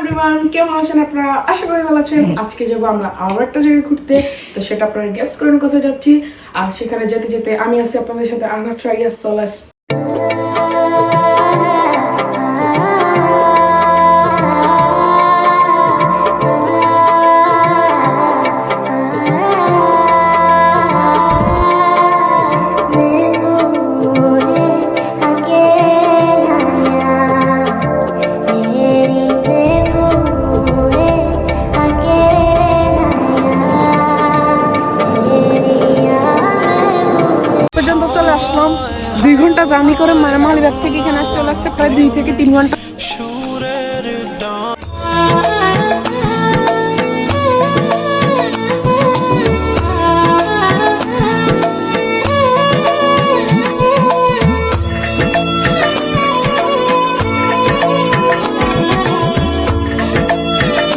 Everyone, কেমন আছেন আপনারা? আশা করি ভালো আছেন। আজকে যাবো আমরা আবার একটা জায়গায় ঘুরতে, তো সেটা আপনারা গেস করেন কোথায় যাচ্ছি। আর সেখানে যেতে যেতে আমি আছি আপনাদের সাথে আহনাফ শারিয়া সলাস। পর্যন্ত চলে আসলাম। 2 ঘন্টা জার্নি করে মালিবাগ থেকে এখানে আসতে লাগছে প্রায় 2 থেকে 3 ঘন্টা।